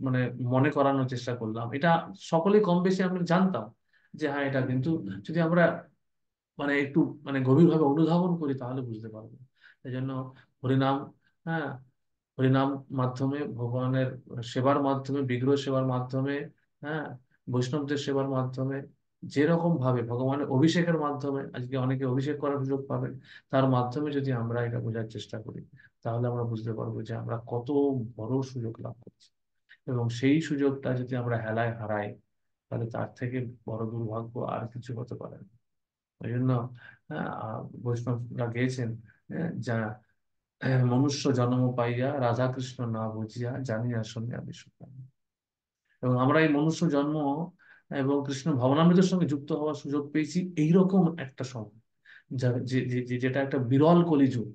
Speaker 1: মানে মনে করানোর চেষ্টা করলাম। এটা সকলেই কম বেশি আমরা জানতাম যে হ্যাঁ, এটা কিন্তু যদি আমরা মানে একটু মানে গভীরভাবে অনুধাবন করি, তাহলে বুঝতে পারবো। এই জন্য হরিনাম, হ্যাঁ, হরিনাম মাধ্যমে, ভগবানের সেবার মাধ্যমে, বিগ্রহ সেবার মাধ্যমে, হ্যাঁ, বৈষ্ণবদের সেবার মাধ্যমে, যেরকম ভাবে ভগবানের অভিষেকের মাধ্যমে আজকে অনেকে অভিষেক করার সুযোগ পাবেন, তার মাধ্যমে যদি আমরা এটা বোঝার চেষ্টা করি, তাহলে আমরা বুঝতে পারবো যে আমরা কত বড় সুযোগ লাভ করছি। এবং সেই সুযোগটা যদি আমরা হেলায় হারাই, তাহলে তার থেকে বড় দুর্ভাগ্য আর কিছু হতে পারে না। ওই জন্য বৈষ্ণবরা গেয়েছেন, যা মনুষ্য জন্ম পাইয়া রাধা কৃষ্ণ না বুঝিয়া জানিয়া শুনিয়া বিষ্ণু। এবং আমরা এই মনুষ্য জন্ম এবং কৃষ্ণ ভবনামৃতের সঙ্গে যুক্ত হওয়ার সুযোগ পেয়েছি এইরকম একটা সময়, যেটা একটা বিরল কলিযুগ।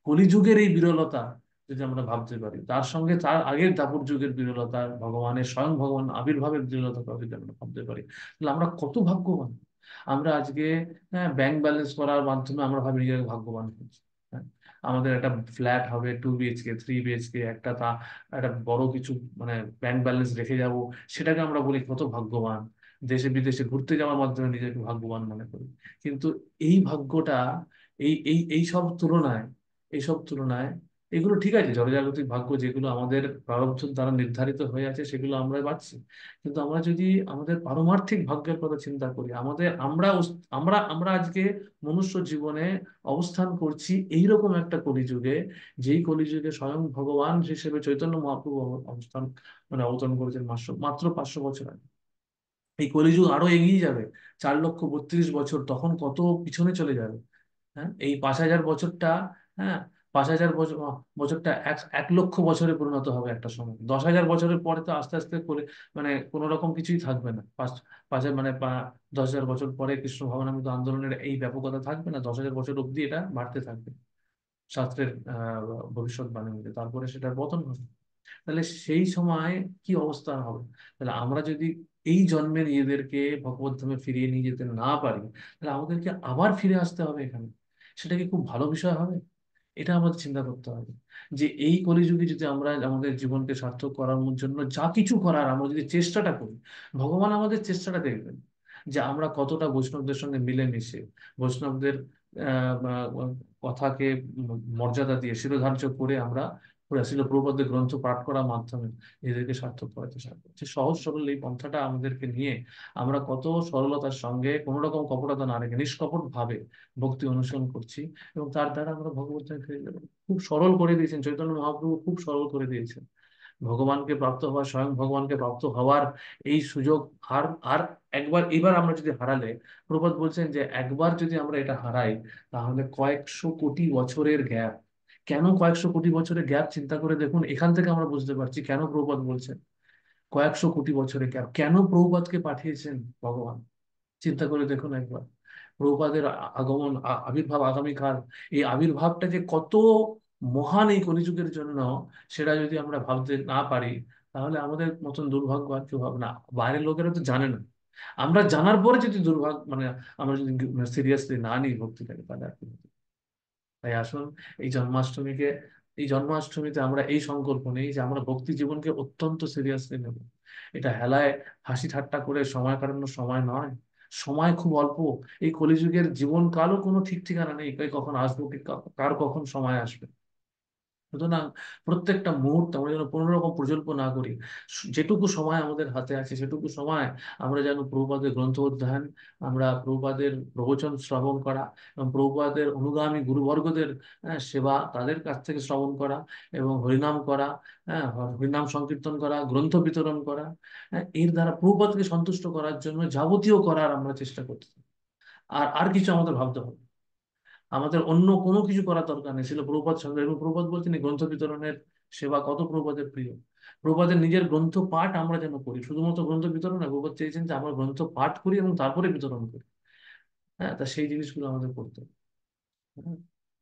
Speaker 1: কলিযুগের এই বিরলতা যদি আমরা ভাবতে পারি, তার সঙ্গে তার আগের দাপর যুগের বিরলতা, ভগবানের স্বয়ং ভগবান আবির্ভাবের বিরলতা যদি আমরা ভাবতে পারি, তাহলে আমরা কত ভাগ্যবান। আমরা আজকে ব্যাংক ব্যালেন্স করার মাধ্যমে আমরা ভাবি নিজেকে ভাগ্যবান হচ্ছি। হ্যাঁ, আমাদের একটা ফ্ল্যাট হবে, 2 BHK 3 BHK, একটা বড় কিছু মানে ব্যাংক ব্যালেন্স রেখে যাব, সেটাকে আমরা বলি কত ভাগ্যবান। দেশে বিদেশে ঘুরতে যাওয়ার মাধ্যমে নিজেকে ভাগ্যবান মনে করি। কিন্তু এই ভাগ্যটা, এই সব তুলনায় এগুলো ঠিক আছে, জনজাগতিক ভাগ্য যেগুলো আমাদের প্রারব্ধ দ্বারা নির্ধারিত হয়ে আছে সেগুলো আমরা পাচ্ছি। কিন্তু আমরা যদি আমাদের পারমার্থিক ভাগ্যের কথা চিন্তা করি, আমাদের আমরা আমরা আমরা আজকে মনুষ্য জীবনে অবস্থান করছি এইরকম একটা কলিযুগে, যেই কলিযুগে স্বয়ং ভগবান হিসেবে চৈতন্য মহাপ্রভু অবস্থান মানে অবতরণ করেছেন মাত্র মাত্র 500 বছর আগে। এই কলিযুগ আরো এগিয়ে যাবে, 4,32,000 বছর, তখন কত পিছনে চলে যাবে। হ্যাঁ, এই 5,000 বছরটা, হ্যাঁ, 5,000 বছর, বছরটা 1,00,000 বছরে পরিণত হবে একটা সময়। 10,000 বছরের পরে তো আস্তে আস্তে করে মানে কোনো রকম কিছুই থাকবে না। পাঁচ পাঁচ মানে 10,000 বছর পরে কৃষ্ণ ভবনামৃত আন্দোলনের এই ব্যাপকতা থাকবে না, 10,000 বছর অব্দি এটা বাড়তে থাকবে শাস্ত্রের ভবিষ্যৎবাণী মধ্যে, তারপরে সেটার পতন হবে। তাহলে সেই সময় কি অবস্থা হবে? তাহলে আমরা যদি এই জন্মে নিজেদেরকে ভগবত ধামে ফিরিয়ে নিয়ে যেতে না পারি, তাহলে আমাদেরকে আবার ফিরে আসতে হবে এখানে। সেটা কি খুব ভালো বিষয় হবে? এটা আমাদের চিন্তা করতে হবে, যে এই কলিযুগে যদি আমরা আমাদের জীবনকে সার্থক করার জন্য যা কিছু করার আমরা যদি চেষ্টাটা করি, ভগবান আমাদের চেষ্টাটা দেখবেন, যে আমরা কতটা বৈষ্ণবদের সঙ্গে মিলেমিশে বৈষ্ণবদের কথাকে মর্যাদা দিয়ে শিরোধার্য করে আমরা শিল প্রভুপাদের গ্রন্থ পাঠ করার মাধ্যমে নিজেদেরকে সার্থক করাতে সাহায্য করছে। সহজ সরল এই পন্থাটা আমাদেরকে নিয়ে আমরা কত সরলতার সঙ্গে কোনো রকম কপটতা না রেখে নিষ্কপট ভাবে ভক্তি অনুসরণ করছি, এবং তার দ্বারা আমরা ভগবত ফিরে যাবো। খুব সরল করে দিয়েছেন চৈতন্য মহাপ্রভু, খুব সরল করে দিয়েছেন। ভগবানকে প্রাপ্ত হওয়া, স্বয়ং ভগবানকে প্রাপ্ত হওয়ার এই সুযোগ আর আর একবার এবার আমরা যদি হারালে, প্রভুপাদ বলছেন যে একবার যদি আমরা এটা হারাই, তাহলে কয়েকশো কোটি বছরের গ্যাপ। কেন কয়েকশো কোটি বছরের গ্যাপ? চিন্তা করে দেখুন, এখান থেকে আমরা বুঝতে পারছি কেন প্রভুপাদ বলছেন কয়েকশো কোটি বছরের গ্যাপ। কেন প্রভুপাদকে পাঠিয়েছেন ভগবান? চিন্তা করে দেখুন একবার, প্রভুপাদের আগমন, আবির্ভাব আগামীকাল, এই আবির্ভাবটা যে কত মহান এই কলিযুগের জন্য, সেটা যদি আমরা ভাবতে না পারি, তাহলে আমাদের মতন দুর্ভাগ্য আর কেউ হবে না। বাইরের লোকেরা তো জানে না, আমরা জানার পরে যদি দুর্ভাগ্য মানে আমরা যদি সিরিয়াসলি না নিই ভক্তিটাকে, তাহলে আর কি হবে? তাই আসুন, এই জন্মাষ্টমীকে এই জন্মাষ্টমীতে আমরা এই সংকল্প নেই যে আমরা ভক্তি জীবনকে অত্যন্ত সিরিয়াসলি নেব। এটা হেলায় হাসি ঠাট্টা করে সময় কাটানোর সময় নয়। সময় খুব অল্প। এই কলিযুগের জীবনকালও কোনো ঠিক ঠিকানা নেই, কে কখন আসবো, কার কখন সময় আসবে। সুতরাং প্রত্যেকটা মুহূর্ত আমরা যেন কোনো রকম প্রকল্প না করি। যেটুকু সময় আমাদের হাতে আছে সেটুকু সময় আমরা যেন প্রভুপাদের গ্রন্থ অধ্যয়ন, আমরা প্রভুপাদের প্রবচন শ্রবণ করা, এবং প্রভুপাদের অনুগামী গুরুবর্গদের সেবা, তাদের কাছ থেকে শ্রবণ করা এবং হরিনাম করা, হরিনাম সংকীর্তন করা, গ্রন্থ বিতরণ করা, এর দ্বারা প্রভুপাদকে সন্তুষ্ট করার জন্য যাবতীয় করার আমরা চেষ্টা করতে থাকি। আর আর কিছু আমাদের ভাবতে হবে, আমাদের অন্য কোনো কিছু করার দরকার নেই। ছিল প্রভুপাদ সঙ্গে, এবং প্রভুপাদ বলছেন এই গ্রন্থ বিতরণের সেবা কত প্রভুপাদের প্রিয়। প্রভুপাদের নিজের গ্রন্থ পাঠ আমরা যেন করি, শুধুমাত্র গ্রন্থ বিতরণ না, প্রভুপাদ চেয়েছেন যে আমরা গ্রন্থ পাঠ করি এবং তারপরে বিতরণ করি। হ্যাঁ, তা সেই জিনিসগুলো আমাদের করতে হবে। হ্যাঁ,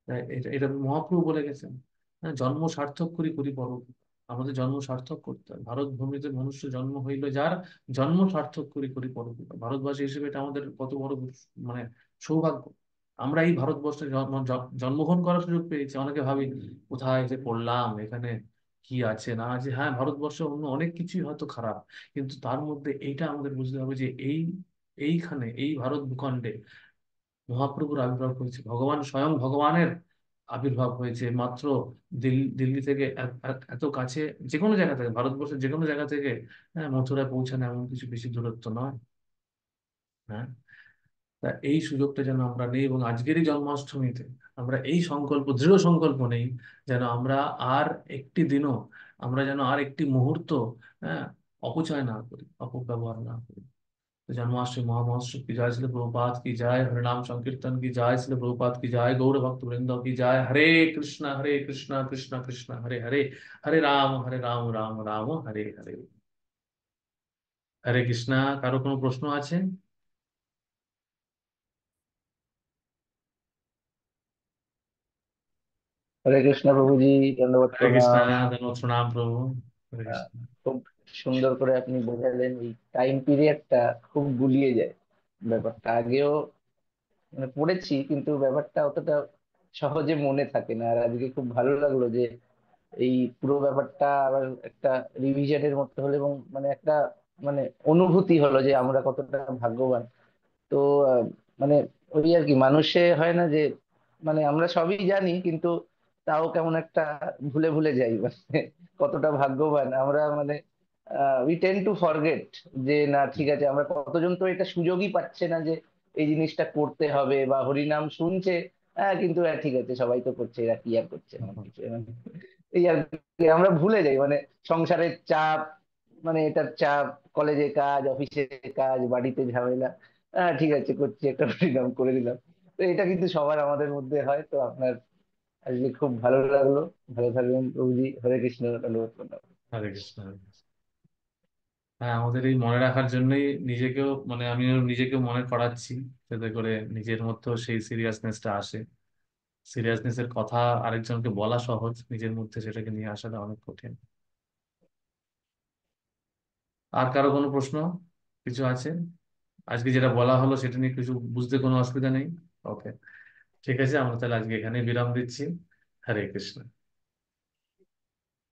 Speaker 1: তাই এটা এটা মহাপ্রভু বলে গেছেন, হ্যাঁ, জন্ম সার্থক করি করি পরোপকার। আমাদের জন্ম সার্থক করতে হবে। ভারত ভূমিতে মনুষ্য জন্ম হইল যার, জন্ম সার্থক করি করি পরোপকার। ভারতবাসী হিসেবে এটা আমাদের কত বড় মানে সৌভাগ্য। আমরা এই ভারতবর্ষে জন্মগ্রহণ করার সুযোগ পেয়েছি। অনেকে ভাবি কোথায় এসে পড়লাম, এখানে কি আছে না আছে। হ্যাঁ, ভারতবর্ষে অন্য অনেক কিছুই হয়তো খারাপ, কিন্তু তার মধ্যে এইটা আমাদের বুঝতে হবে যে এইখানে এই ভারত ভূখণ্ডে মহাপ্রভুর আবির্ভাব হয়েছে, ভগবান স্বয়ং ভগবানের আবির্ভাব হয়েছে মাত্র দিল্লি দিল্লি থেকে এত কাছে। যে কোনো জায়গা থেকে, ভারতবর্ষের যে কোনো জায়গা থেকে মথুরায় পৌঁছানো এমন কিছু বেশি দূরত্ব নয়। হ্যাঁ, তা এই সুযোগটা যেন আমরা নেই, এবং আজকের এই জন্মাষ্টমীতে আমরা এই সংকল্প, দৃঢ় সংকল্প নেই, যেন আমরা আর একটি দিনও, আমরা যেন আর একটি মুহূর্ত, হ্যাঁ, অপচয় না করি, অপব্যবহার না করি। तो जन्माष्टमी महामहोत्सव की जय, श्री प्रभुपाद की जय, हरिनाम संकीर्तन की जय, श्री प्रभुपाद की जय, गौर भक्त वृंदों की जय। हरे कृष्णा कृष्णा कृष्णा हरे हरे, हरे राम राम राम हरे हरे। হরে কৃষ্ণা। কারো কোনো প্রশ্ন আছে?
Speaker 2: হরে কৃষ্ণ প্রভুজি, দণ্ডবত
Speaker 1: হরে কৃষ্ণা,
Speaker 2: প্রণাম।
Speaker 1: ধন্যবাদ, প্রণাম প্রভু। হরে
Speaker 2: আহ,
Speaker 1: কৃষ্ণ।
Speaker 2: খুব সুন্দর করে আপনি বোঝালেন, এই টাইম পিরিয়ডটা খুব গুলিয়ে যায় ব্যাপারটা। আগেও মানে পড়েছি, কিন্তু ব্যাপারটা অতটা সহজে মনে থাকে না। আর আজকে খুব ভালো লাগলো যে এই পুরো ব্যাপারটা আবার একটা রিভিশনের মতো হলো, এবং মানে একটা মানে অনুভূতি হলো যে আমরা কতটা ভাগ্যবান। তো আহ, মানে ওই আর কি, মানুষে হয় না যে মানে আমরা সবই জানি, কিন্তু তাও কেমন একটা ভুলে ভুলে যাই মানে কতটা ভাগ্যবান আমরা মানে। উই টেন টু ফরগেট যে না ঠিক আছে, আমরা কতজন তো এটা সুযোগই পাচ্ছে না যে এই জিনিসটা করতে হবে, বা হরিনাম শুনছে হ্যাঁ, কিন্তু ঠিক আছে সবাই তো করছে, এরা কি আর করছে এমন কিছু মানে এই আর কি। আমরা ভুলে যাই মানে সংসারের চাপ, মানে এটার চাপ, কলেজে কাজ, অফিসে কাজ, বাড়িতে ঝামেলা, হ্যাঁ ঠিক আছে করছি, একটা পরিণাম করে দিলাম। তো এটা কিন্তু সবার আমাদের মধ্যে হয়। তো আপনার আজকে খুব ভালো লাগলো। ভালো থাকবেন প্রভুজি। হরে কৃষ্ণ। ধন্যবাদ।
Speaker 1: হরে কৃষ্ণ। হ্যাঁ, আমাদের এই মনে রাখার জন্যই নিজেকেও, মানে আমিও নিজেকেও মনে করাচ্ছি, যাতে করে নিজের মধ্যেও সেই সিরিয়াসনেসটা আসে। সিরিয়াসনেসের কথা আরেকজনকে বলা সহজ, নিজের মধ্যে সেটাকে নিয়ে আসাটা অনেক কঠিন। আর কারো কোনো প্রশ্ন কিছু আছে? আজকে যেটা বলা হলো সেটা নিয়ে কিছু বুঝতে কোনো অসুবিধা নেই? ওকে, ঠিক আছে, আমরা তাহলে আজকে এখানে বিরাম দিচ্ছি। হরে কৃষ্ণ।